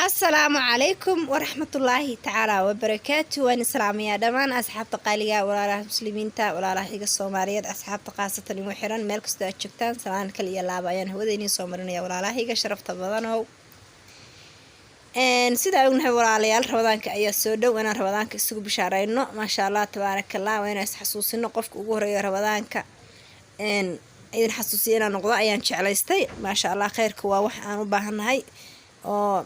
السلام عليكم ورحمة الله تعالى وبركاته. وأنا سلامية دمان أصحاب تقالية ولا راه مسلمين تا ولا راه إيجا الصوماليات أصحاب تقاسة المحرن ملك استأجكتان سلام كلي اللعبين هو ذيني صومرنيا ولا راه إيجا شرفت بدنه إن سيدا أقولنا ولا ليال رمضان كأي سودو وأنا رمضان كسوق بشارينه ما شاء الله تبارك الله وأنا حسوس إنه قفك وجوه رمضان ك إن إذا حسوسينا نقضاء يعني شعليستي ما شاء الله خير كوا وح أنا بهنا هاي أو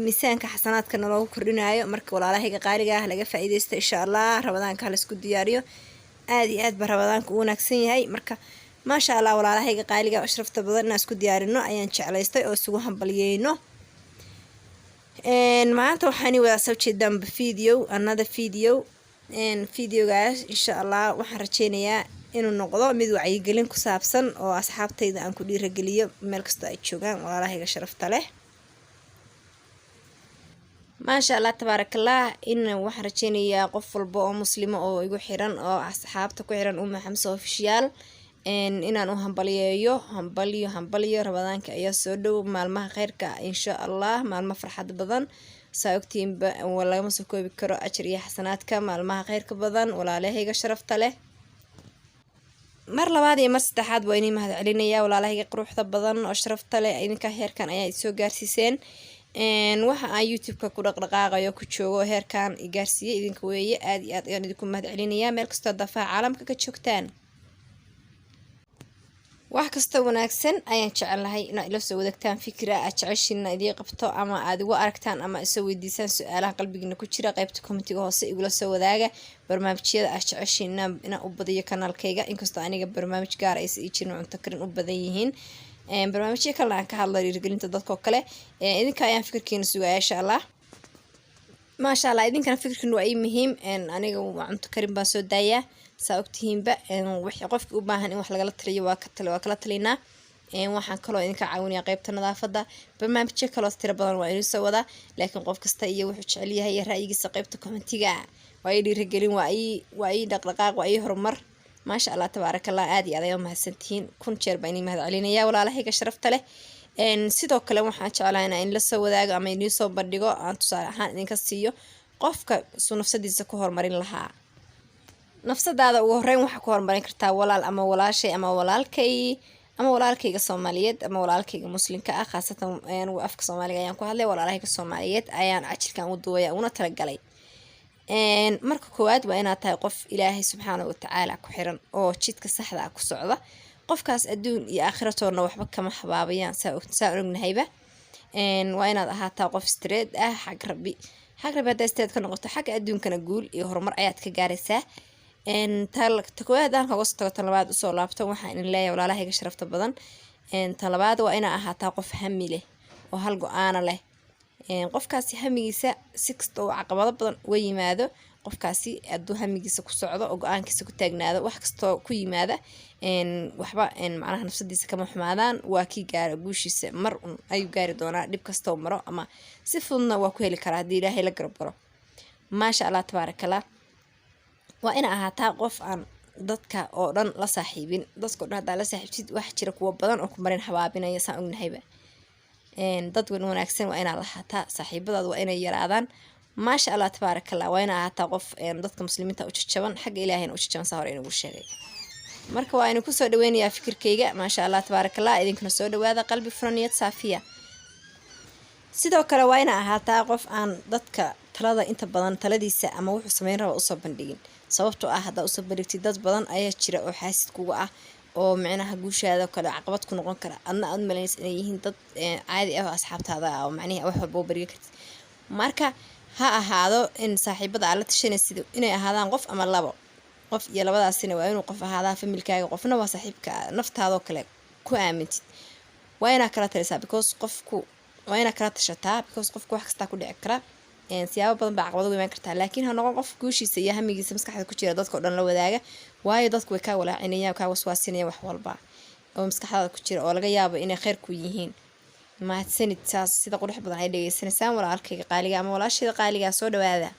miisaanka xasanaadkana loogu kordhinayo marka walaalahayga qaaliga ah laga faa'iideysto insha Allah Ramadaanka la isku diyaariyo aad iyo aad ba Ramadaanka u wanaagsan yahay marka ma sha Allah walaalahayga qaaliga oo sharafta badan isku diyaarino ayaan jeclaystay oo isugu hambalyeeyno maanta waxaan wada soo jeedaan another video videogaas insha Allah waxaan rajeynayaa inuu noqdo mid wacyigelin ku saabsan oo asxaabtayda aan ku dhiirigeliyo meel kasta ay joogaan walaalahayga sharafta leh ما شاء الله تبارك الله إن وحرتيني يا قفل بو مسلمة أو يجو حيران أو أصحاب تكو حيران حمسة أوفيشيال إن أنا همبليو رمضان كأي سودو مع المها خير إن شاء الله مع المفرحة بدن سايقتين ولا مسكوا بكرة أشري حسنات مع المها خير كبدن ولا عليه شرفت له مر لبعض مر استحاد ويني مهد علينا ولا عليه قروح بدن أشرفت له إذا كهير كان أي سو جارسيسين waxa aan YouTube-ka ku dhaqdhaqaaqayo ku joogo heerkan igaarsiye idinka weeye aad iyo aad ayaan idinku mahad celinayaa meel kasta dafaa caalamka ka joogtaan wax kasta wanaagsan ayaan jecelahay inaad ila soo wadaagtaan fikra aad jeceshiina idii qabto ama aad igu aragtaan ama isoo weydiisaan su'aalaha qalbigiina ku jira qaybta commentiga hoose igula soo wadaaga barnaamijyada aad jeceshiina inaan u badiyo kanaalkayga inkastoo aniga barnaamij gaar ah ay jirin cunto karin u badan yihiin barnaamijyo kale aan ka hadlo dhiirigelinta dadka kale idinka ayaan fikirkiina sugaa insha Allah ma sha Allah idinkana fikirkiina waa muhiim aniga cunto karin baan soo daayaa saa ogtihiinba wixii qofka u baahan in wax laga taliyo waa kala talinaa waxaan kaloo idinka caawinayaa qaybta nadaafada barnaamijyo kale oo tiro badan waa inuu soo wada laakiin qof kasta iyo wuxuu jecel yahay ra'yigiisa qaybta commentiga waa dhiirigelin waa dhaqdhaqaaq waa horumar ما شاء الله تبارك الله عادي على يوم هالسنتين كن شرب إني مهد علينا يا ولا هيك شرفت له إن سيدو كلام واحد علينا إن لسه وذاك أما ينسوا بديجو أن تصارحا إنك السيو قفك سو نفس دي زكوهر مرين لها نفس هذا وهرين وحكوهر مرين كرتا ولا أما ولا شيء أما ولا الكي الصوماليات أما ولا الكي مسلم كأخاصة يعني وأفك صومالية يعني كهلا ولا هيك الصوماليات أيان عشر كان ودويا ونترجلي marka koowaad waa inaad tahay qof Ilaahay subxaanahu wa ta'aala ku xiran oo jidka saxda ah ku socda qofkaas adduun iyo aakhiratoona waxba kama xabaabayaan saa ognahayba waa inaad ahaataa qof straight ah xag rabbi hadaa straight ka noqoto xag adduunkana guul iyo horumar ayaad ka gaaraysaa ta koowaad aan kaga soo tago labaad soo laabto waxaan in leeyahay walaalahayga sharafta badan ta labaad waa inaad ahaataa qof hami leh oo hal go'aan leh qofkaasi hamigiisa sixto caqabado badan way yimaado qofkaasi aduu hamigiisa ku socdo oo go'aankiisa ku taagnaado wax kasto ku yimaada waxba macnaha nafsadiisa kama xumaadaan waa ki gaar guushiisa mar ay gaari doonaa dib kasto maro ama si fududna waa ku heli karaa hadii Ilaahay la garab garo ma sha Allah tabarakallah waa ina ahaataa qof aan dadka oo dhan la saaxiibin dadka oo dhan la saaxiibtid wax jira kuwa badan oo ku marin habaabinaya saan ognahayba dad wanaagsan waa inaad lahaataa saaxiibadaadu waa inay yaraadaan ma sha Allah tabarakallah waa inaad ahaataa qof dadka muslimiinta u jajaban xagga Ilaahayna u jajaban saa hore inuu sheegay marka waa inuu ku soo dhaweynayaa fikirkayga ma sha Allah tabarakallah idinkuna soo dhawaada qalbi furaniyad saafiya sidoo kale waa inaad ahaataa qof aan dadka talada inta badan taladiisa ama wuxuu sameyn rabo u soo bandhigin sababtoo ah hadaa u soo bandhigtid dad badan ayaa jira oo xaasid kuga ah oo macnaha guushaada kale caqabad ku noqon kara adna aad malaynaysid inay yihiin dad caadi ah oo asxaabtaada oo macnaha wax walba bariga kartid marka ha ahaado in saaxiibada aad la tashanaysid inay ahaadaan qof ama labo qof iyo labadaasina waa inuu qof ahaadaa familkaaga qofna waa saaxiibka naftaada kale ku aamintid waa inaad kala talisaa because qofku waa inaad kala tashataa because qofku wax kasta ku dhici kara siyaabo badan baa caqabado iman kartaa laakiin ha noqon qof guushiisa iyo hamigiisa maskaxda ku jira dadka oo dhan la wadaaga waayo dadku way ka walaacinayaan ka waswaasinayaan wax walba oo maskaxda ku jira oo laga yaabo inay khayr ku yihiin mahadsanid saas sida qurux badan ay dhageysanaysaan walaalkayga qaaliga ama walaashayda qaaliga soo dhawaada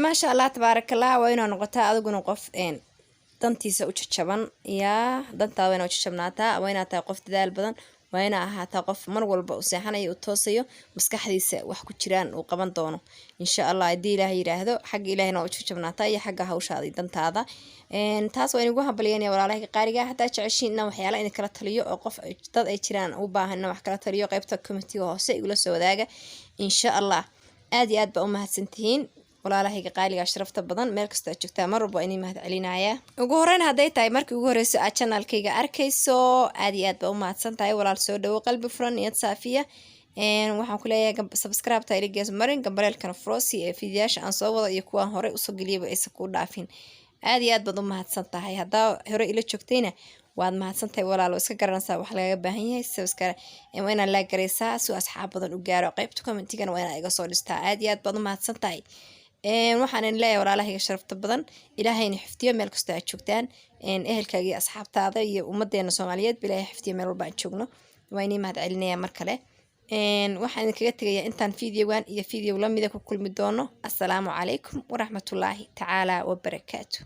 ma sha Allah tabarakallah waa inuu noqotaa adiguna qof dantiisa u jajaban dantaada waa inuu jajabnaataa waa inaad tahay qof dadaal badan waa inaa ahaataa qof mar walba u seexanayo u toosayo maskaxdiisa wax ku jiraan uu qaban doono insha allah haddii ilaahay yiraahdo xagga ilaahayna waa u jabnaataa iyo xagga hawshaada iyo dantaada taas waa inagu hambalyeynaya walaalaha qaariga hadaa jeceshiin inaan waxyaala idin kala taliyo oo qof dad ay jiraan u baahan inaan wax kala taliyo qaybta committee hoose igula soo wadaaga insha allah aad iyo aad baa u mahadsantihiin walaalahayga qaaliga sharafta badan meel kasta aad joogtaa mar walba inay mahad celinaya ugu horeyn hadday tahay markii ugu horeyso aad channelkayga arkayso aad iyo aad baa u mahadsan tahay walaal soo dhawo qalbi furan niyad saafiya waxaan ku leeyahay subscribe ta iligees marin gambareelkana frosi ee fiidiyaasha aan soo wado iyo kuwaan hore usoo geliyaba aysan ku dhaafin aad iyo aad baad u mahadsan tahay haddaa hore ila joogtayna waad mahadsantahay walaalo iska garanaysaa wax lagaga baahan yahay subscribe waa inaad la garaysaa si asxaab badan u gaaro qaybta commentigana waa inaad iga soo dhistaa aad iyo aad baad u mahadsan tahay waxaan leeyahay walaalahayga sharafta badan ilaahayna xifdiyo meel kasta aad joogtaan ehelkaaga iyo asxaabtaada iyo ummadeena Soomaaliyeed bilaahay xifdiyo meel walba aan joogno waa inay mahad celinaya mar kale waxaan idinkaga tegayaa intaan fiidiyowan iyo fiidiyo lamida ku kulmi doono assalaamu calaykum waraxmatullaahi tacaala wabarakaatuh